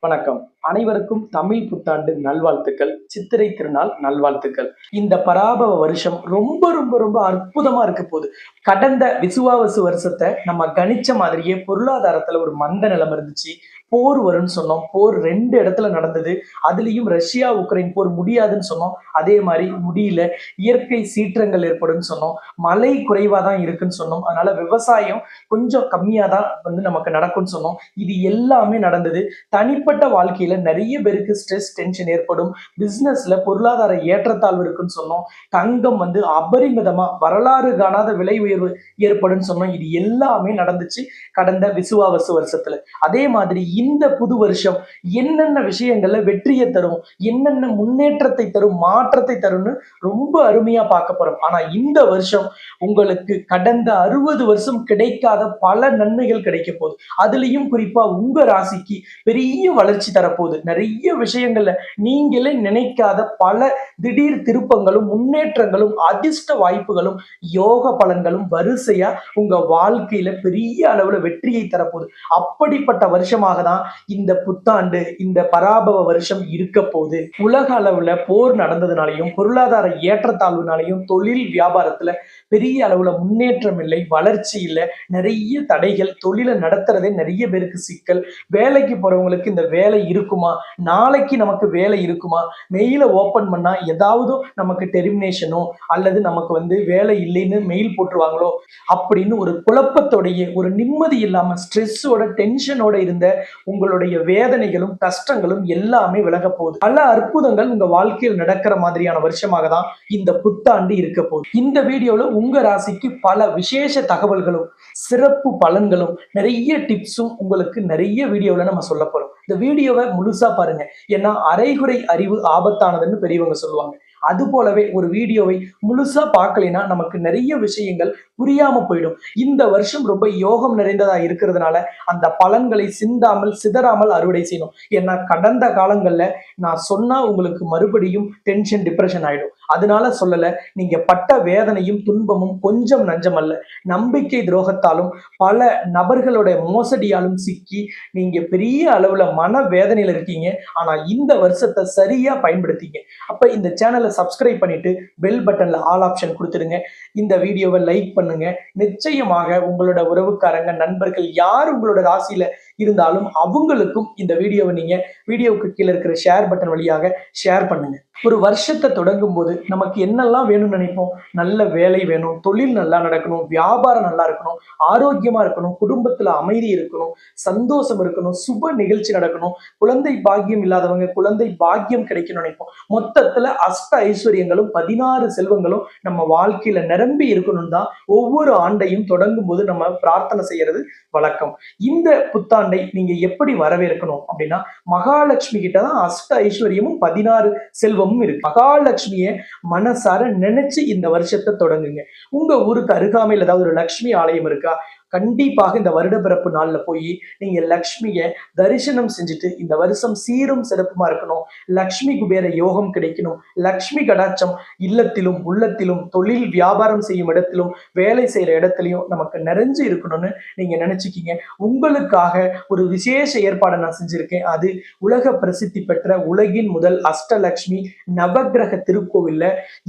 வணக்கம். அனைவருக்கும் தமிழ் புத்தாண்டு நல்வாழ்த்துக்கள். சித்திரை திருநாள் நல்வாழ்த்துக்கள். இந்த பராபவ வருஷம் ரொம்ப ரொம்ப ரொம்ப அற்புதமா இருக்க போகுது. கடந்த விசுவாவசு வருஷத்தை நம்ம கணிச்ச மாதிரியே பொருளாதாரத்துல ஒரு மந்த நிலைமை இருந்துச்சு. போர் வரும்னு சொன்னோம். போர் 2 இடத்துல நடந்தது. அதுலயும் ரஷ்யா உக்ரைன் போர் முடியாதுன்னு சொன்னோம். அதே மாதிரி முடியல. இயற்கை சீற்றங்கள் ஏற்படும்னு சொன்னோம். மழை குறைவா தான் இருக்குன்னு சொன்னோம். அதனால விவசாயம் கொஞ்சம் கம்மியா தான் நமக்கு நடக்கும்னு சொன்னோம். இது எல்லாமே நடந்தது. தனிப்பட்ட வாழ்க்கையில நிறைய பேருக்கு ஸ்ட்ரெஸ் டென்ஷன் ஏற்படும். பிசினஸ்ல பொருளாதார ஏற்றத்தாழ்வு இருக்குன்னு சொன்னோம். தங்கம் அபரிமிதமா வரலாறு காணாத விலை உயர்வு ஏற்படும் சொன்னோம். இது எல்லாமே நடந்துச்சு கடந்த விசுவாவசு வருஷத்துல. அதே மாதிரி இந்த புது வருஷம் என்னென்ன விஷயங்கள்ல வெற்றியை தரும், என்னென்ன முன்னேற்றத்தை தரும், மாற்றத்தை தரும்னு ரொம்ப அருமையா பார்க்க போறோம். ஆனா இந்த வருஷம் உங்களுக்கு கடந்த 60 வருஷம் கிடைக்காத பல நன்மைகள் கிடைக்க போகுது. அதுலயும் குறிப்பா உங்க ராசிக்கு பெரிய வளர்ச்சி தரப்போகுது. நிறைய விஷயங்கள்ல நீங்களே நினைக்காத பல திடீர் திருப்பங்களும் முன்னேற்றங்களும் அதிர்ஷ்ட வாய்ப்புகளும் யோக பலன்களும் வரிசையா உங்க வாழ்க்கையில பெரிய அளவுல வெற்றியை தரப்போகுது. அப்படிப்பட்ட வருஷமாக தான் இந்த புத்தாண்டு, இந்த பராபவ வருஷம் இருக்க போகுது. உலக அளவுல போர் நடந்ததுனாலையும் பொருளாதார ஏற்றத்தாழ்வுனாலையும் தொழில் வியாபாரத்துல பெரிய அளவுல முன்னேற்றம் இல்லை, வளர்ச்சி இல்லை, நிறைய தடைகள், தொழிலை நடத்துறதே நிறைய பேருக்கு சிக்கல். வேலைக்கு போறவங்களுக்கு இந்த வேலை இருக்குமா, நாளைக்கு நமக்கு வேலை இருக்குமா, மெயில ஓபன் பண்ணா ஏதாவது நமக்கு டெர்மினேஷனோ அல்லது நமக்கு வேலை இல்லைன்னு மெயில் போட்டுருவாங்களோ அப்படின்னு ஒரு குழப்பத்தோடைய, ஒரு நிம்மதி இல்லாம ஸ்ட்ரெஸ்ஸோட டென்ஷனோட இருந்த உங்களுடைய வேதனைகளும் கஷ்டங்களும் எல்லாமே விலக போகுது. பல அற்புதங்கள் உங்க வாழ்க்கையில் நடக்கிற மாதிரியான வருஷமாக தான் இந்த புத்தாண்டு இருக்க போகுது. இந்த வீடியோல உங்க ராசிக்கு பல விசேஷ தகவல்களும் சிறப்பு பலன்களும் நிறைய டிப்ஸும் உங்களுக்கு நிறைய வீடியோல நம்ம சொல்ல போறோம். இந்த வீடியோவை முழுசா பாருங்க. ஏன்னா அரைகுறை அறிவு ஆபத்தானதுன்னு பெரியவங்க சொல்லுவாங்க. அது போலவே ஒரு வீடியோவை முழுசா பார்க்கலைன்னா நமக்கு நிறைய விஷயங்கள் புரியாம போயிடும். இந்த வருஷம் ரொம்ப யோகம் நிறைந்ததா இருக்கிறதுனால அந்த பலன்களை சிந்தாமல் சிதறாமல் அறுவடை செய்யணும். ஏன்னா கடந்த காலங்கள்ல நான் சொன்னா உங்களுக்கு மறுபடியும் டென்ஷன் டிப்ரெஷன் ஆயிடும். அதனால சொல்லல. நீங்க பட்ட வேதனையும் துன்பமும் கொஞ்சம் நஞ்சம் அல்ல. நம்பிக்கை துரோகத்தாலும் பல நபர்களோட மோசடியாலும் சிக்கி நீங்க பெரிய அளவுல மன வேதனையில இருக்கீங்க. ஆனா இந்த வருஷத்தை சரியா பயன்படுத்திங்க. அப்ப இந்த சேனலை சப்ஸ்கிரைப் பண்ணிட்டு பெல் பட்டன்ல ஆல் ஆப்ஷன் கொடுத்துருங்க. இந்த வீடியோவை லைக் பண்ணுங்க. நிச்சயமாக உங்களோட உறவுக்காரங்க, நண்பர்கள் யார் உங்களோட ராசியில இருந்தாலும் அவங்களுக்கும் இந்த வீடியோவை நீங்க வீடியோவுக்கு கீழே இருக்கிற ஷேர் பட்டன் வழியாக ஷேர் பண்ணுங்க. ஒரு வருஷத்தை தொடங்கும் போது நமக்கு என்னெல்லாம் வேணும்னு நினைப்போம். நல்ல வேலை வேணும், தொழில் நல்லா நடக்கணும், வியாபாரம் நல்லா இருக்கணும், ஆரோக்கியமா இருக்கணும், குடும்பத்துல அமைதி இருக்கணும், சந்தோஷம் இருக்கணும், சுப நிகழ்ச்சி நடக்கணும், குழந்தை பாக்கியம் இல்லாதவங்க குழந்தை பாக்கியம் கிடைக்கணும்னு நினைப்போம். மொத்தத்துல அஷ்ட ஐஸ்வர்யங்களும் 16 செல்வங்களும் நம்ம வாழ்க்கையில நிரம்பி இருக்கணும் தான் ஒவ்வொரு ஆண்டையும் தொடங்கும் போது நம்ம பிரார்த்தனை செய்யறது வழக்கம். இந்த புத்தாண்டை நீங்க எப்படி வரவேற்கணும் அப்படின்னா, மகாலட்சுமி கிட்ட தான் அஷ்ட ஐஸ்வர்யமும் 16 செல்வமும் இருக்கு. மகாலட்சுமியை மனசார நினைச்சு இந்த வருஷத்தை தொடங்குங்க. உங்க ஊருக்கு அருகாமையில் ஏதாவது ஒரு லட்சுமி ஆலயம் இருக்கா? கண்டிப்பாக இந்த வருட பிறப்பு நாள்ல போய் நீங்க லக்ஷ்மிய தரிசனம் செஞ்சுட்டு இந்த வருஷம் சீரும் சிறப்புமா இருக்கணும், லக்ஷ்மி குபேர யோகம் கிடைக்கணும், லக்ஷ்மி கடாட்சம் இல்லத்திலும் உள்ளத்திலும் தொழில் வியாபாரம் செய்யும் இடத்திலும் வேலை செய்யற இடத்துலயும் நமக்கு நிறைஞ்சு இருக்கணும்னு நீங்க நினைச்சுக்கீங்க. உங்களுக்காக ஒரு விசேஷ ஏற்பாடை நான் செஞ்சிருக்கேன். அது உலக பிரசித்தி பெற்ற உலகின் முதல் அஷ்டலட்சுமி நவகிரக திருக்கோவில்ல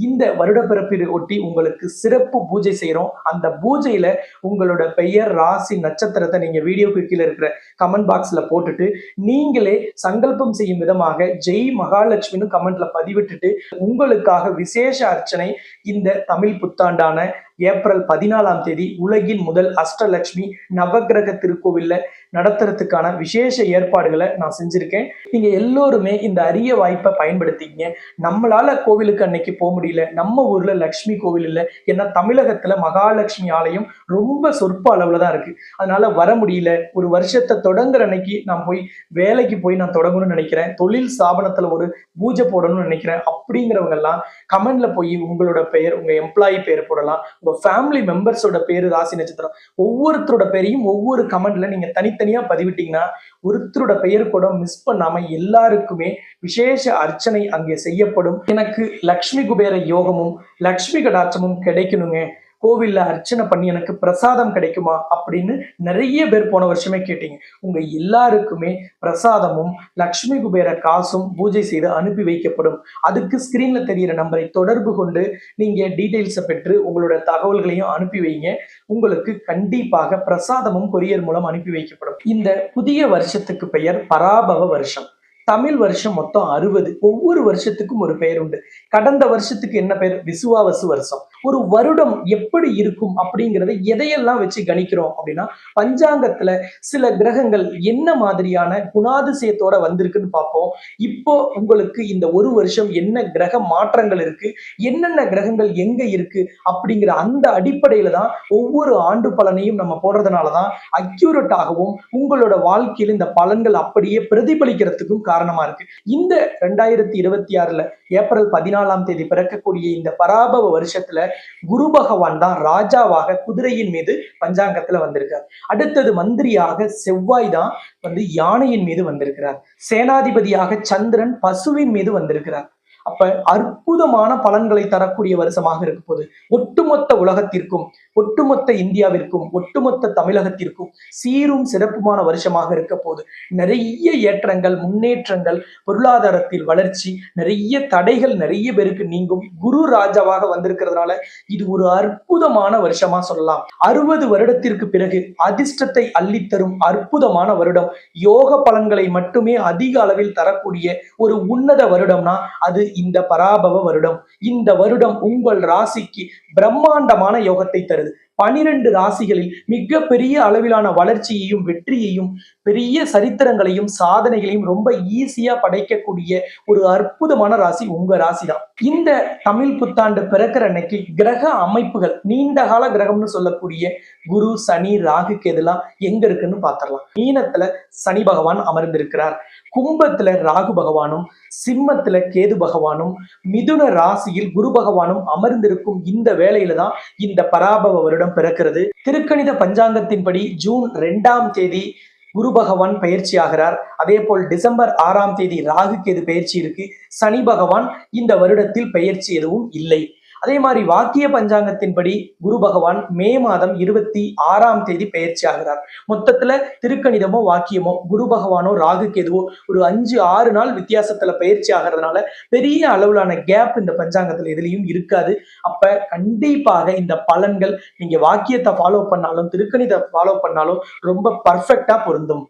இந்த வருட பிறப்பை ஒட்டி உங்களுக்கு சிறப்பு பூஜை செய்யறோம். அந்த பூஜையில உங்களோட பெயர், ராசி, நட்சத்திரத்தை நீங்க வீடியோக்கு கீழே இருக்கிற கமெண்ட் பாக்ஸ்ல போட்டுட்டு நீங்களே சங்கல்பம் செய்யும் விதமாக ஜெய் மகாலட்சுமின்னு கமெண்ட்ல பதிவிட்டுட்டு உங்களுக்காக விசேஷ அர்ச்சனை இந்த தமிழ் புத்தாண்டான ஏப்ரல் 14ஆம் தேதி உலகின் முதல் அஷ்டலட்சுமி நவகிரக திருக்கோவில்ல நடத்துறதுக்கான விசேஷ ஏற்பாடுகளை நான் செஞ்சிருக்கேன். நீங்க எல்லோருமே இந்த அரிய வாய்ப்பை பயன்படுத்திங்க. நம்மளால கோவிலுக்கு அன்னைக்கு போக முடியல, நம்ம ஊர்ல லட்சுமி கோவில் இல்லை. ஏன்னா தமிழகத்துல மகாலட்சுமி ஆலயம் ரொம்ப சொற்ப அளவுல தான் இருக்கு. அதனால வர முடியல. ஒரு வருஷத்தை தொடங்குற அன்னைக்கு நான் வேலைக்கு போய் நான் தொடங்கணும்னு நினைக்கிறேன், தொழில் ஸ்தாபனத்துல ஒரு பூஜை போடணும்னு நினைக்கிறேன் அப்படிங்கிறவங்க எல்லாம் கமெண்ட்ல போய் உங்களோட பெயர், உங்க எம்ப்ளாயி பெயர் போடலாம், உங்க ஃபேமிலி மெம்பர்ஸோட பேரு, ராசி, நட்சத்திரம் ஒவ்வொருத்தரோட பேரையும் ஒவ்வொரு கமெண்ட்ல நீங்க தனித்தனியா பதிவிட்டீங்கன்னா ஒருத்தரோட பெயர் கூட மிஸ் பண்ணாம எல்லாருக்குமே விசேஷ அர்ச்சனை அங்கே செய்யப்படும். எனக்கு லக்ஷ்மி குபேர யோகமும் லக்ஷ்மி கடாட்சமும் கிடைக்கணுங்க, கோவில்ல அர்ச்சனை பண்ணி எனக்கு பிரசாதம் கிடைக்குமா அப்படின்னு நிறைய பேர் போன வருஷமே கேட்டீங்க. உங்க எல்லாருக்குமே பிரசாதமும் லக்ஷ்மி குபேர காசும் பூஜை செய்து அனுப்பி வைக்கப்படும். அதுக்கு ஸ்கிரீன்ல தெரியிற நம்பரை தொடர்பு கொண்டு நீங்க டீடைல்ஸை பெற்று உங்களோட தகவல்களையும் அனுப்பி வைங்க. உங்களுக்கு கண்டிப்பாக பிரசாதமும் கொரியர் மூலம் அனுப்பி வைக்கப்படும். இந்த புதிய வருஷத்துக்கு பெயர் பராபவ வருஷம். தமிழ் வருஷம் மொத்தம் 60. ஒவ்வொரு வருஷத்துக்கும் ஒரு பெயர் உண்டு. கடந்த வருஷத்துக்கு என்ன பெயர்? விசுவாவசு வருஷம். ஒரு வருடம் எப்படி இருக்கும் அப்படிங்கிறத எதையெல்லாம் வச்சு கணிக்கிறோம் அப்படின்னா, பஞ்சாங்கத்துல சில கிரகங்கள் என்ன மாதிரியான குணாதிசயத்தோட வந்திருக்குன்னு பார்ப்போம். இப்போ உங்களுக்கு இந்த ஒரு வருஷம் என்ன கிரக மாற்றங்கள் இருக்கு, என்னென்ன கிரகங்கள் எங்க இருக்கு அப்படிங்கிற அந்த அடிப்படையில தான் ஒவ்வொரு ஆண்டு பலனையும் நம்ம போடுறதுனாலதான் அக்யூரேட்டாகவும் உங்களோட வாழ்க்கையில் இந்த பலன்கள் அப்படியே பிரதிபலிக்கிறதுக்கும் காரணமா இருக்கு. இந்த 2026 ஏப்ரல் 14ஆம் தேதி பிறக்கக்கூடிய இந்த பராபவ வருஷத்துல குரு பகவான் தான் ராஜாவாக குதிரையின் மீது பஞ்சாங்கத்துல வந்திருக்கார். அடுத்தது மந்திரியாக செவ்வாய் தான் யானையின் மீது வந்திருக்கிறார். சேனாதிபதியாக சந்திரன் பசுவின் மீது வந்திருக்கிறார். அப்ப அற்புதமான பலன்களை தரக்கூடிய வருஷமாக இருக்க போது ஒட்டுமொத்த உலகத்திற்கும், ஒட்டுமொத்த இந்தியாவிற்கும், ஒட்டுமொத்த தமிழகத்திற்கும் சீரும் சிறப்புமான வருஷமாக இருக்க போது நிறைய ஏற்றங்கள், முன்னேற்றங்கள், பொருளாதாரத்தில் வளர்ச்சி, நிறைய தடைகள் நிறைய பேருக்கு நீங்கும். குரு ராஜாவாக வந்திருக்கிறதுனால இது ஒரு அற்புதமான வருஷமா சொல்லலாம். 60 வருடத்திற்கு பிறகு அதிர்ஷ்டத்தை அள்ளித்தரும் அற்புதமான வருடம், யோக பலன்களை மட்டுமே அதிக அளவில் தரக்கூடிய ஒரு உன்னத வருடம்னா அது இந்த பராபவ வருடம். இந்த வருடம் உங்கள் ராசிக்கு பிரம்மாண்டமான யோகத்தை தருது. 12 ராசிகளில் மிக பெரிய அளவிலான வளர்ச்சியையும் வெற்றியையும் பெரிய சரித்திரங்களையும் சாதனைகளையும் ரொம்ப ஈஸியா படைக்கக்கூடிய ஒரு அற்புதமான ராசி உங்க ராசி தான். இந்த தமிழ் புத்தாண்டு பிறக்கிற அன்னைக்கு கிரக அமைப்புகள், நீண்ட கால கிரகம்னு சொல்லக்கூடிய குரு, சனி, ராகு, கேதுலாம் எங்க இருக்குன்னு பாத்திரலாம். மீனத்துல சனி பகவான் அமர்ந்திருக்கிறார். கும்பத்துல ராகு பகவானும், சிம்மத்துல கேது பகவானும், மிதுன ராசியில் குரு பகவானும் அமர்ந்திருக்கும் இந்த வேளையில தான் இந்த பராபவ வருடம் பிறக்கிறது. திருக்கணித பஞ்சாங்கத்தின்படி ஜூன் 2ஆம் தேதி குரு பகவான் பயிற்சி ஆகிறார். அதே போல் டிசம்பர் 6ஆம் தேதி ராகு கேது பயிற்சி இருக்கு. சனி பகவான் இந்த வருடத்தில் பயிற்சி எதுவும் இல்லை. அதே மாதிரி வாக்கிய பஞ்சாங்கத்தின்படி குரு பகவான் மே மாதம் 26ஆம் தேதி பயிற்சி ஆகிறார். மொத்தத்துல திருக்கணிதமோ வாக்கியமோ குரு பகவானோ ராகு கேதுவோ ஒரு 5-6 நாள் வித்தியாசத்துல பயிற்சி ஆகிறதுனால பெரிய அளவிலான கேப் இந்த பஞ்சாங்கத்துல எதுலையும் இருக்காது. அப்ப கண்டிப்பாக இந்த பலன்கள் நீங்க வாக்கியத்தை ஃபாலோ பண்ணாலும் திருக்கணித ஃபாலோ பண்ணாலும் ரொம்ப பர்ஃபெக்டா பொருந்தும்.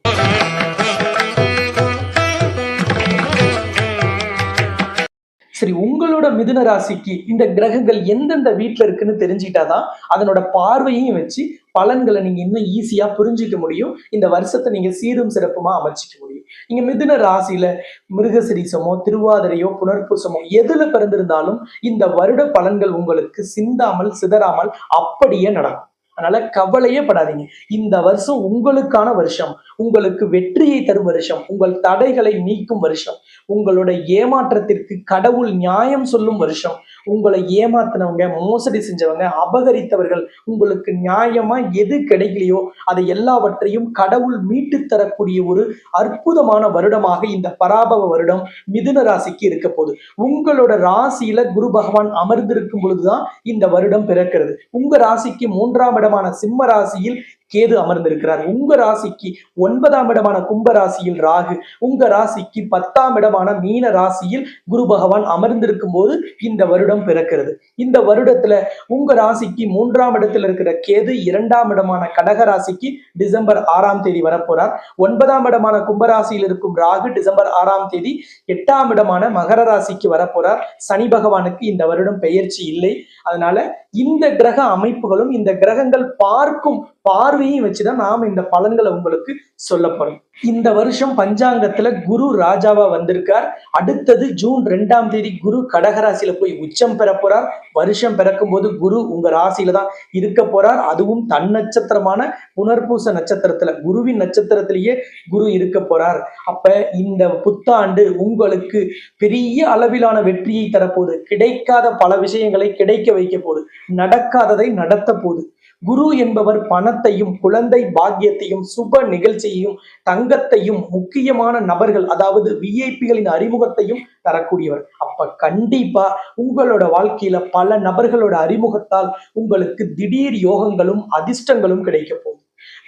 சரி, உங்களோட மிதுன ராசிக்கு இந்த கிரகங்கள் எந்தெந்த வீட்டுல இருக்குன்னு தெரிஞ்சுக்கிட்டாதான் அதனோட பார்வையும் வச்சு பலன்களை நீங்க இன்னும் ஈஸியா புரிஞ்சிக்க முடியும். இந்த வருஷத்தை நீங்க சீரும் சிறப்புமா அமைச்சிக்க முடியும். நீங்க மிதுன ராசியில மிருகசிரீசமோ, திருவாதிரையோ, புனர்பூசமோ எதுல பிறந்திருந்தாலும் இந்த வருட பலன்கள் உங்களுக்கு சிந்தாமல் சிதறாமல் அப்படியே நடக்கும். அதனால கவலையே படாதீங்க. இந்த வருஷம் உங்களுக்கான வருஷம், உங்களுக்கு வெற்றியை தரும் வருஷம், உங்கள் தடைகளை நீக்கும் வருஷம், உங்களோட ஏமாற்றத்திற்கு கடவுள் நியாயம் சொல்லும் வருஷம். உங்களை ஏமாத்தினவங்க, மோசடி செஞ்சவங்க, அபகரித்தவர்கள் உங்களுக்கு நியாயமா எது கிடைக்கலையோ அதை எல்லாவற்றையும் கடவுள் மீட்டு தரக்கூடிய ஒரு அற்புதமான வருடமாக இந்த பராபவ வருடம் மிதுன ராசிக்கு இருக்க போகுது. உங்களோட ராசியில குரு பகவான் அமர்ந்திருக்கும் பொழுதுதான் இந்த வருடம் பிறக்கிறது. உங்க ராசிக்கு 3ஆம் இடமான சிம்ம ராசியில் கேது அமர்ந்திருக்கிறார். உங்க ராசிக்கு 9ஆம் இடமான கும்ப ராசியில் ராகு, உங்க ராசிக்கு 10ஆம் இடமான மீன ராசியில் குரு பகவான் அமர்ந்திருக்கும் போது இந்த வருடம் பிறக்கிறது. இந்த வருடத்துல உங்க ராசிக்கு 3ஆம் இடத்துல இருக்கிற கேது 2ஆம் இடமான கடக ராசிக்கு டிசம்பர் 6ஆம் தேதி வரப்போறார். 9ஆம் இடமான கும்பராசியில் இருக்கும் ராகு டிசம்பர் 6ஆம் தேதி 8ஆம் இடமான மகர ராசிக்கு வரப்போறார். சனி பகவானுக்கு இந்த வருடம் பெயர்ச்சி இல்லை. அதனால இந்த கிரக அமைப்புகளும் இந்த கிரகங்கள் பார்க்கும் பார்வையும் வச்சுதான் நாம இந்த பலன்களை உங்களுக்கு சொல்லப்படும். இந்த வருஷம் பஞ்சாங்கத்துல குரு ராஜாவா வந்திருக்கார். அடுத்தது ஜூன் 2ஆம் தேதி குரு கடகராசியில போய் உச்சம் பெற போறார். வருஷம் பிறக்கும் போது குரு உங்க ராசியில தான் இருக்க போறார். அதுவும் தன் நட்சத்திரமான புனர்பூச நட்சத்திரத்துல, குருவின் நட்சத்திரத்திலேயே குரு இருக்க போறார். அப்ப இந்த புத்தாண்டு உங்களுக்கு பெரிய அளவிலான வெற்றியை தரப்போகுது. கிடைக்காத பல விஷயங்களை கிடைக்க வைக்க போகுது. நடக்காததை நடத்த போகுது. குரு என்பவர் பணத்தையும் குழந்தை பாக்கியத்தையும் சுப நிகழ்ச்சியையும் தங்கத்தையும் முக்கியமான நபர்கள் அதாவது விஐபிகளின் அறிமுகத்தையும் தரக்கூடியவர். அப்ப கண்டிப்பா உங்களோட வாழ்க்கையில பல நபர்களோட அறிமுகத்தால் உங்களுக்கு திடீர் யோகங்களும் அதிர்ஷ்டங்களும் கிடைக்க போகுது.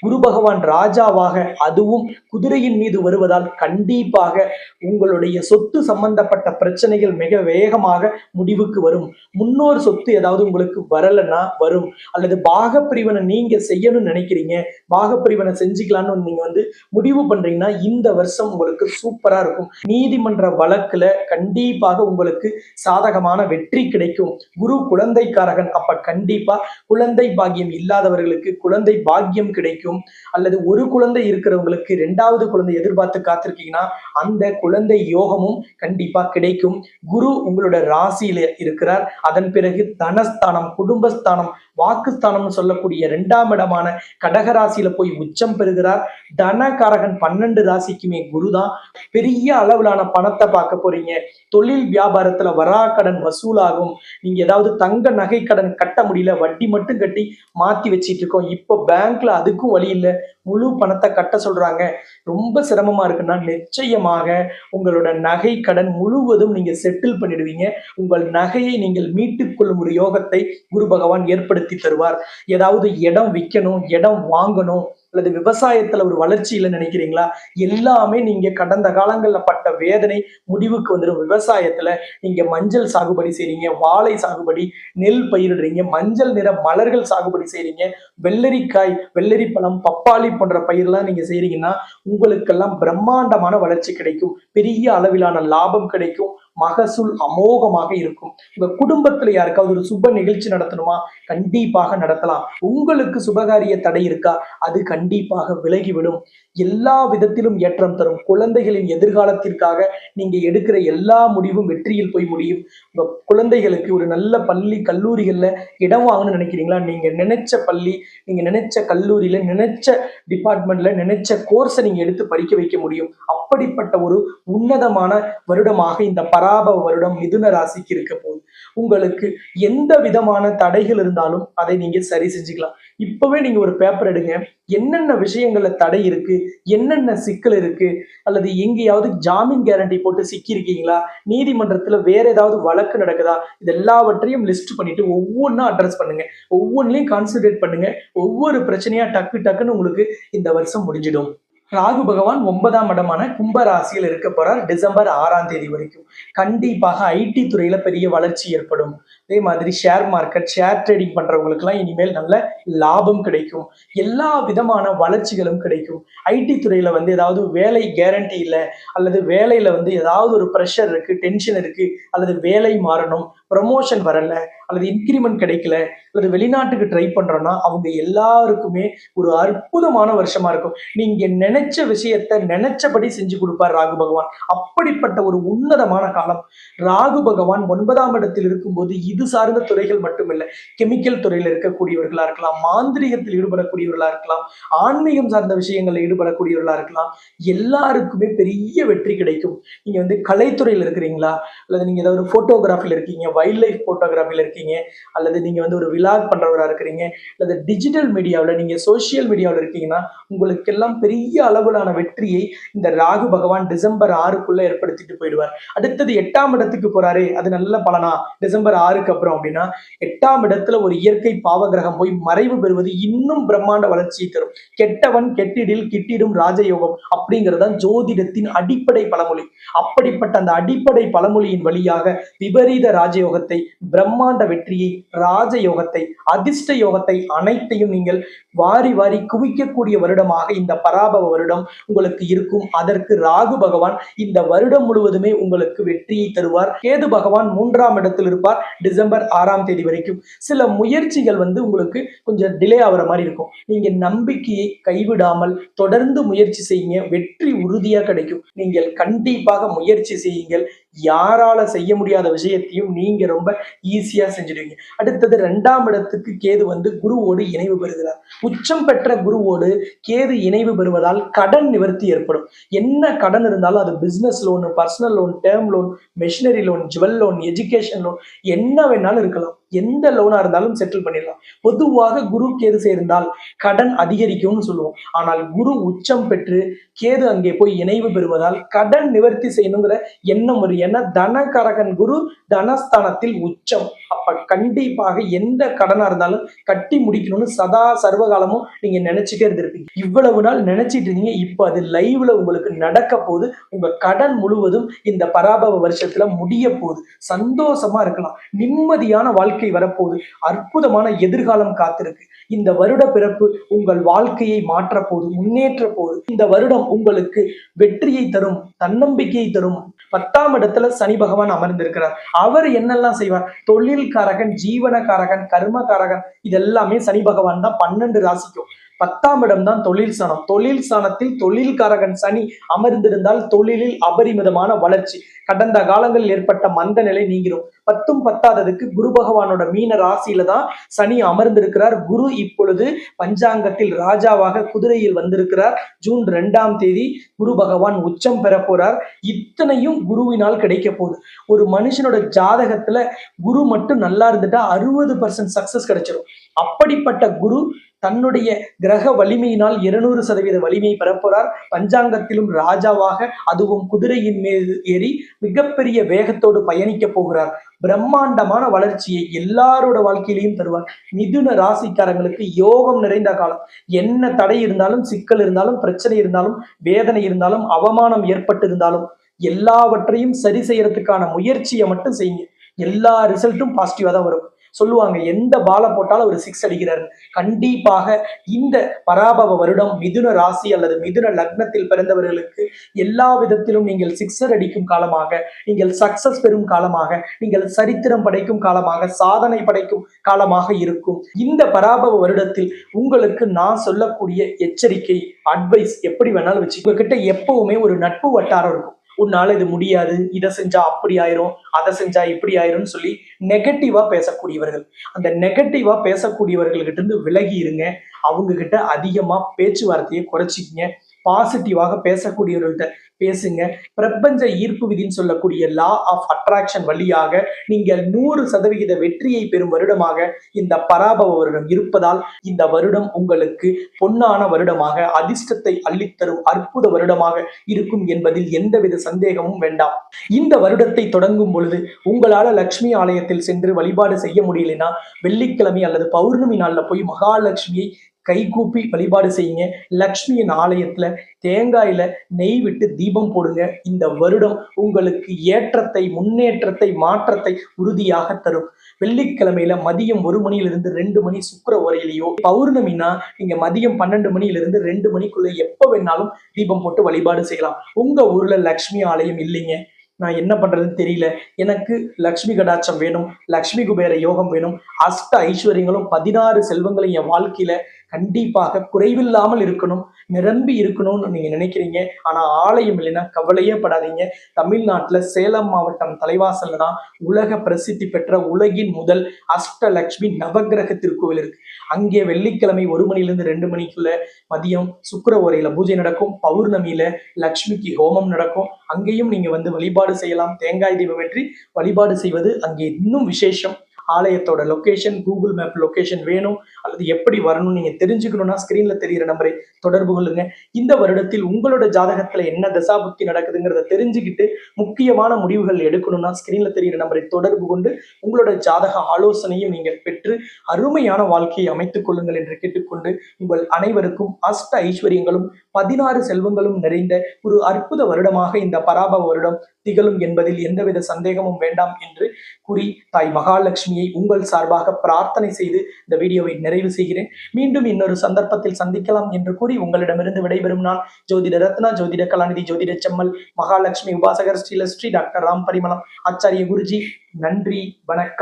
குரு பகவான் ராஜாவாக அதுவும் குதிரையின் மீது வருவதால் கண்டிப்பாக உங்களுடைய சொத்து சம்பந்தப்பட்ட பிரச்சனைகள் மிக வேகமாக முடிவுக்கு வரும். முன்னோர் சொத்து ஏதாவது உங்களுக்கு வரலன்னா வரும், அல்லது பாகப்பிரிவினை நீங்க செய்யணும்னு நினைக்கிறீங்க, பாகப்பிரிவினை செஞ்சுக்கலாம்னு நீங்க முடிவு பண்றீங்கன்னா இந்த வருஷம் உங்களுக்கு சூப்பரா இருக்கும். நீதிமன்ற வழக்குல கண்டிப்பாக உங்களுக்கு சாதகமான வெற்றி கிடைக்கும். குரு குழந்தைக்காரகன், அப்ப கண்டிப்பா குழந்தை பாக்கியம் இல்லாதவர்களுக்கு குழந்தை பாக்கியம் கிடைக்கும். அல்லது ஒரு குழந்தை இருக்கிறவங்களுக்கு இரண்டாவது குழந்தை எதிர்பார்த்து காத்திருக்கீங்கன்னா அந்த குழந்தை யோகமும் கண்டிப்பா கிடைக்கும். குரு உங்களோட ராசியில இருக்கிறார். அதன் பிறகு தனஸ்தானம், குடும்பஸ்தானம், வாக்குஸ்தானம்னு சொல்லக்கூடிய 2ஆம் இடமான கடகராசியில போய் உச்சம் பெறுகிறார். தனகாரகன் 12 ராசிக்குமே குருதான். பெரிய அளவிலான பணத்தை பார்க்க போறீங்க. தொழில் வியாபாரத்துல வராக்கடன் வசூலாகும். நீங்க ஏதாவது தங்க நகை கடன் கட்ட முடியல, வட்டி மட்டும் கட்டி மாத்தி வச்சிட்டு இருக்கோம், இப்போ பேங்க்ல அதுக்கும் வழி இல்லை, முழு பணத்தை கட்ட சொல்றாங்க, ரொம்ப சிரமமா இருக்குன்னா நிச்சயமாக உங்களோட நகை கடன் முழுவதும் நீங்க செட்டில் பண்ணிடுவீங்க. உங்கள் நகையை நீங்கள் மீட்டுக் கொள்ளும் ஒரு யோகத்தை குரு பகவான் ஏற்படுத்தி தருவார். ஏதாவது இடம் விற்கணும், இடம் வாங்கணும், அல்லது விவசாயத்துல ஒரு வளர்ச்சி இல்லை நினைக்கிறீங்களா, எல்லாமே நீங்க கடந்த காலங்கள்ல பட்ட வேதனை முடிவுக்கு வந்துடும். விவசாயத்துல நீங்க மஞ்சள் சாகுபடி செய்றீங்க, வாழை சாகுபடி, நெல் பயிரிடுறீங்க, மஞ்சள் நிற மலர்கள் சாகுபடி செய்றீங்க, வெள்ளரிக்காய், வெள்ளரி பழம், பப்பாளி போன்ற பயிரெல்லாம் நீங்க செய்றீங்கன்னா உங்களுக்கெல்லாம் பிரம்மாண்டமான வளர்ச்சி கிடைக்கும். பெரிய அளவிலான லாபம் கிடைக்கும். மகசூல் அமோகமாக இருக்கும். உங்க குடும்பத்துல யாருக்காவது ஒரு சுப நிகழ்ச்சி நடத்தணுமா, கண்டிப்பாக நடத்தலாம். உங்களுக்கு சுபகாரிய தடை இருக்கா, அது கண்டிப்பாக விலகிவிடும். எல்லா விதத்திலும் ஏற்றம் தரும். குழந்தைகளின் எதிர்காலத்திற்காக நீங்க எடுக்கிற எல்லா முடிவும் வெற்றியில் போய் முடியும். உங்க குழந்தைகளுக்கு ஒரு நல்ல பள்ளி கல்லூரிகள்ல இடம் வாங்கணும்னு நினைக்கிறீங்களா, நீங்க நினைச்ச பள்ளி, நீங்க நினைச்ச கல்லூரியில, நினைச்ச டிபார்ட்மெண்ட்ல, நினைச்ச கோர்ஸை நீங்க எடுத்து படிக்க வைக்க முடியும். அப்படிப்பட்ட ஒரு உன்னதமான வருடமாக இந்த பராபவ வருடம் மிதுன ராசிக்கு இருக்க போகுது. உங்களுக்கு எந்த விதமான தடைகள் இருந்தாலும் அதை நீங்க சரி செஞ்சுக்கலாம். இப்பவே நீங்க ஒரு பேப்பர் எடுங்க, என்னென்ன விஷயங்கள்ல தடை இருக்கு, என்னென்ன சிக்கல் இருக்கு, அல்லது எங்கேயாவது ஜாமீன் கேரண்டி போட்டு சிக்கி இருக்கீங்களா, நீதிமன்றத்துல வேற ஏதாவது வழக்கு நடக்குதா, இது எல்லாவற்றையும் லிஸ்ட் பண்ணிட்டு ஒவ்வொன்றா அட்ரஸ் பண்ணுங்க. ஒவ்வொன்றிலையும் கான்சென்ட்ரேட் பண்ணுங்க. ஒவ்வொரு பிரச்சனையா டக்கு டக்குன்னு உங்களுக்கு இந்த வருஷம் முடிஞ்சிடும். ராகு பகவான் 9ஆம் இடமான கும்ப ராசியில் இருக்க போறார் டிசம்பர் 6ஆம் தேதி வரைக்கும். கண்டிப்பாக ஐடி துறையில பெரிய வளர்ச்சி ஏற்படும். அதே மாதிரி ஷேர் மார்க்கெட், ஷேர் ட்ரேடிங் பண்றவங்களுக்கு எல்லாம் இனிமேல் நல்ல லாபம் கிடைக்கும். எல்லா விதமான வளர்ச்சிகளும் கிடைக்கும். ஐடி துறையில ஏதாவது வேலை கேரண்டி இல்லை, அல்லது வேலையில ஏதாவது ஒரு ப்ரெஷர் இருக்கு, டென்ஷன் இருக்கு, அல்லது வேலை மாறணும், ப்ரமோஷன் வரல, அல்லது இன்கிரிமெண்ட் கிடைக்கல, அல்லது வெளிநாட்டுக்கு ட்ரை பண்றோம்னா அவங்க எல்லாருக்குமே ஒரு அற்புதமான வருஷமா இருக்கும். நீங்க நினைச்ச விஷயத்த நினைச்சபடி செஞ்சு கொடுப்பார் ராகு பகவான். அப்படிப்பட்ட ஒரு உன்னதமான காலம். ராகு பகவான் 9ஆம் இடத்தில் இருக்கும்போது இது சார்ந்த துறைகள் மட்டுமில்லை, கெமிக்கல் துறையில இருக்கக்கூடியவர்களா இருக்கலாம், மாந்திரிகத்தில் ஈடுபடக்கூடியவர்களா இருக்கலாம், ஆன்மீகம் சார்ந்த விஷயங்களில் ஈடுபடக்கூடியவர்களா இருக்கலாம், எல்லாருக்குமே பெரிய வெற்றி கிடைக்கும். நீங்க கலைத்துறையில் இருக்கிறீங்களா, அல்லது நீங்க ஏதாவது ஒரு போட்டோகிராஃபில இருக்கீங்க, வைல்ட் லைஃப் போட்டோகிராஃபில இருக்கீங்க, அல்லது நீங்க ஒரு விலாக் பண்றவரா இருக்கிறீங்க, அல்லது டிஜிட்டல் மீடியாவில், நீங்க சோசியல் மீடியாவில் இருக்கீங்கன்னா உங்களுக்கெல்லாம் பெரிய அளவிலான வெற்றியை இந்த ராகு பகவான் டிசம்பர் 6க்குள்ள ஏற்படுத்திட்டு போயிடுவார். அடுத்தது 8ஆம் இடத்துக்கு போறாரு, அது நல்ல பலனா டிசம்பர் 6க்கு அப்புறம் அப்படின்னா, 8ஆம் இடத்துல ஒரு இயற்கை பாவகிரகம் போய் மறைவு பெறுவது இன்னும் பிரம்மாண்ட வளர்ச்சியை தரும். கெட்டவன் கெட்டிடில் கிட்டிடும் ராஜயோகம் அப்படிங்கிறதான் ஜோதிடத்தின் அடிப்படை பழமொழி. அப்படிப்பட்ட அந்த அடிப்படை பழமொழியின் வழியாக விபரீத ராஜயோகத்தை, பிரம்மாண்ட வெற்றியை, ராஜயோகத்தை, அதிர்ஷ்ட யோகத்தை அனைத்தையும் நீங்கள் வாரி வாரி குவிக்கக்கூடிய வருடமாக இந்த பராபவ வருடம் உங்களுக்கு இருக்கும். அதற்கு ராகு பகவான் இந்த வருடம் முழுவதுமே உங்களுக்கு வெற்றியை தருவார். கேது பகவான் 3ஆம் இடத்தில் இருப்பார் டிசம்பர் 6ஆம் தேதி வரைக்கும். சில முயற்சிகள் உங்களுக்கு கொஞ்சம் டிலே ஆகிற மாதிரி இருக்கும். நீங்க நம்பிக்கையை கைவிடாமல் தொடர்ந்து முயற்சி செய்யுங்க, வெற்றி உறுதியா கிடைக்கும். நீங்கள் கண்டிப்பாக முயற்சி செய்யுங்கள். யாரால செய்ய முடியாத விஷயத்தையும் நீங்க ரொம்ப ஈஸியா செஞ்சிடுவீங்க. அடுத்தது 2ஆம் இடத்துக்கு கேது குருவோடு இணைவு பெறுகிறார். உச்சம் பெற்ற குருவோடு கேது இணைவு பெறுவதால் கடன் நிவர்த்தி ஏற்படும். என்ன கடன் இருந்தாலும் அது business loan, personal loan, term loan, machinery loan, jewel loan, education loan, என்ன வேணாலும் இருக்கலாம். எந்த லோனா இருந்தாலும் செட்டில் பண்ணிடலாம். பொதுவாக குரு கேது சேர்ந்தால் கடன் அதிகரிக்கும்னு சொல்லுவோம். ஆனால் குரு உச்சம் பெற்று கேது அங்கே போய் இணைவு பெறுவதால் கடன் நிவர்த்தி செய்யணுங்கிற எண்ணம் வரும். ஏன்னா தனகாரகன் குரு தனஸ்தானத்தில் உச்சம். அப்ப கண்டிப்பாக எந்த கடனா இருந்தாலும் கட்டி முடிக்கணும்னு சதா சர்வகாலமும் நீங்க நினைச்சுட்டே இருந்திருப்பீங்க. இவ்வளவு நாள் நினைச்சிட்டு இருந்தீங்க, இப்ப அது லைவ்ல உங்களுக்கு நடக்க போகுது. உங்க கடன் முழுவதும் இந்த பராபவ வருஷத்துல முடிய போகுது. சந்தோஷமா இருக்கலாம், நிம்மதியான வாழ்க்கை வரப்போகுது, அற்புதமான எதிர்காலம் காத்திருக்கு. இந்த வருட பிறப்பு உங்கள் வாழ்க்கையை மாற்ற போகுது, முன்னேற்ற போகுது. இந்த வருடம் உங்களுக்கு வெற்றியை தரும், தன்னம்பிக்கையை தரும். 10ஆம் இடத்துல சனி பகவான் அமர்ந்திருக்கிறார். அவர் என்னெல்லாம் செய்வார்? தொழில்காரகன், ஜீவனகாரகன், கர்மகாரகன், இதெல்லாமே சனி பகவான் தான் 12 ராசிக்கும். 10ஆம் இடம் தான் தொழில் ஸ்தானம். தொழில் ஸ்தானத்தில் தொழில்காரகன் சனி அமர்ந்திருந்தால் தொழிலில் அபரிமிதமான வளர்ச்சி. கடந்த காலங்களில் ஏற்பட்ட மந்த நிலை நீங்கிடும். 10ம் பத்தாததுக்கு குரு பகவானோட மீன ராசியில தான் சனி அமர்ந்திருக்கிறார். குரு இப்பொழுது பஞ்சாங்கத்தில் ராஜாவாக குதிரையில் வந்திருக்கிறார். ஜூன் 2ஆம் தேதி குரு பகவான் உச்சம் பெற போறார். இத்தனையும் குருவினால் கிடைக்க போகுது. ஒரு மனுஷனோட ஜாதகத்துல குரு மட்டும் நல்லா இருந்துட்டா 60% சக்சஸ் கிடைச்சிடும். அப்படிப்பட்ட குரு தன்னுடைய கிரக வலிமையினால் 200% வலிமையை பெறப்போறார். பஞ்சாங்கத்திலும் ராஜாவாக, அதுவும் குதிரையின் மீது ஏறி மிகப்பெரிய வேகத்தோடு பயணிக்க போகிறார். பிரம்மாண்டமான வளர்ச்சியை எல்லாரோட வாழ்க்கையிலையும் தருவார். மிதுன ராசிக்காரங்களுக்கு யோகம் நிறைந்த காலம். என்ன தடை இருந்தாலும், சிக்கல் இருந்தாலும், பிரச்சனை இருந்தாலும், வேதனை இருந்தாலும், அவமானம் ஏற்பட்டு இருந்தாலும் எல்லாவற்றையும் சரி செய்யறதுக்கான முயற்சியை மட்டும் செய்யுங்க. எல்லா ரிசல்ட்டும் பாசிட்டிவா தான் வரும். சொல்லுவாங்க, எந்த பாலை போட்டாலும் ஒரு 6 அடிக்கிறாரு. கண்டிப்பாக இந்த பராபவ வருடம் மிதுன ராசி அல்லது மிதுன லக்னத்தில் பிறந்தவர்களுக்கு எல்லா விதத்திலும் நீங்கள் 6 அடிக்கும் காலமாக, நீங்கள் சக்சஸ் பெறும் காலமாக, நீங்கள் சரித்திரம் படைக்கும் காலமாக, சாதனை படைக்கும் காலமாக இருக்கும். இந்த பராபவ வருடத்தில் உங்களுக்கு நான் சொல்லக்கூடிய எச்சரிக்கை, அட்வைஸ் எப்படி வேணாலும் வச்சு, உங்ககிட்ட எப்பவுமே ஒரு நட்பு வட்டாரம் இருக்கும். உன்னால இது முடியாது, இதை செஞ்சா அப்படி ஆயிரும், அதை செஞ்சா இப்படி ஆயிரும்னு சொல்லி நெகட்டிவா பேசக்கூடியவர்கள். அந்த நெகட்டிவா பேசக்கூடியவர்கள் கிட்ட இருந்து விலகி இருங்க. அவங்க கிட்ட அதிகமா பேச்சுவார்த்தையை குறைச்சிக்கங்க. பாசிட்டிவாக பேசக்கூடியவர்கள்ட்ட பேசுங்க. பிரபஞ்ச ஈர்ப்பு விதின்னு சொல்லக்கூடிய லா ஆஃப் அட்ராக்ஷன் வழியாக நீங்கள் 100% வெற்றியை பெறும் வருடமாக இந்த பராபவ வருடம் இருப்பதால் இந்த வருடம் உங்களுக்கு பொன்னான வருடமாக, அதிர்ஷ்டத்தை அள்ளித்தரும் அற்புத வருடமாக இருக்கும் என்பதில் எந்தவித சந்தேகமும் வேண்டாம். இந்த வருடத்தை தொடங்கும் பொழுது உங்களால லட்சுமி ஆலயத்தில் சென்று வழிபாடு செய்ய முடியலைன்னா வெள்ளிக்கிழமை அல்லது பௌர்ணமி நாள்ல போய் மகாலட்சுமியை கைகூப்பி வழிபாடு செய்யுங்க. லக்ஷ்மியின் ஆலயத்துல தேங்காயில நெய் விட்டு தீபம் போடுங்க. இந்த வருடம் உங்களுக்கு ஏற்றத்தை, முன்னேற்றத்தை, மாற்றத்தை உறுதியாக தரும். வெள்ளிக்கிழமையில மதியம் 1 மணியிலிருந்து 2 மணி சுக்கிர உரையிலையோ, பௌர்ணமினா நீங்க மதியம் 12 மணியிலிருந்து 2 மணிக்குள்ள எப்ப வேணாலும் தீபம் போட்டு வழிபாடு செய்யலாம். உங்க ஊர்ல லக்ஷ்மி ஆலயம் இல்லைங்க, நான் என்ன பண்றதுன்னு தெரியல, எனக்கு லக்ஷ்மி கடாட்சம் வேணும், லக்ஷ்மி குபேர யோகம் வேணும், அஷ்ட ஐஸ்வர்யங்களும் 16 செல்வங்களும் என் வாழ்க்கையில கண்டிப்பாக குறைவில்லாமல் இருக்கணும், நிரம்பி இருக்கணும்னு நீங்க நினைக்கிறீங்க, ஆனா ஆலயம் இல்லைன்னா கவலையே படாதீங்க. தமிழ்நாட்டுல சேலம் மாவட்டம் தலைவாசல்ல தான் உலக பிரசித்தி பெற்ற உலகின் முதல் அஷ்டலட்சுமி நவகிரக திருக்கோவில் இருக்கு. அங்கே வெள்ளிக்கிழமை 1 மணிலிருந்து 2 மணிக்குள்ள மதியம் சுக்கிர ஓரையில பூஜை நடக்கும். பௌர்ணமியில லக்ஷ்மிக்கு ஹோமம் நடக்கும். அங்கேயும் நீங்க வந்து வழிபாடு செய்யலாம். தேங்காய் தீபம் ஏற்றி வழிபாடு செய்வது அங்கே இன்னும் விசேஷம். ஆலயத்தோட லொகேஷன், கூகுள் மேப் லொகேஷன் வேணும் அல்லது எப்படி வரணும் நீங்க தெரிஞ்சுக்கணும்னா ஸ்கிரீன்ல தெரிகிற நம்பரை தொடர்பு கொள்ளுங்க. இந்த வருடத்தில் உங்களோட ஜாதகத்துல என்ன தசாபுக்தி நடக்குதுங்கிறத தெரிஞ்சுக்கிட்டு முக்கியமான முடிவுகள் எடுக்கணும்னா ஸ்கிரீன்ல தெரிகிற நம்பரை தொடர்பு கொண்டு உங்களோட ஜாதக ஆலோசனையும் நீங்கள் பெற்று அருமையான வாழ்க்கையை அமைத்துக் கொள்ளுங்கள் என்று கேட்டுக்கொண்டு உங்கள் அனைவருக்கும் அஷ்ட ஐஸ்வர்யங்களும் 16 செல்வங்களும் நிறைந்த ஒரு அற்புத வருடமாக இந்த பராபவ வருடம் திகழும் என்பதில் எந்தவித சந்தேகமும் வேண்டாம் என்று கூறி தாய் மகாலட்சுமியை உங்கள் சார்பாக பிரார்த்தனை செய்து இந்த வீடியோவை நிறைவு செய்கிறேன். மீண்டும் இன்னொரு சந்தர்ப்பத்தில் சந்திக்கலாம் என்று கூறி உங்களிடமிருந்து விடைபெறும் நான் ஜோதிட ரத்னா, ஜோதிட கலாநிதி, ஜோதிட செம்மல், மகாலட்சுமி உபாசகர் ஸ்ரீ டாக்டர் ராம் பரிமளம் ஆச்சாரிய குருஜி. நன்றி, வணக்கம்.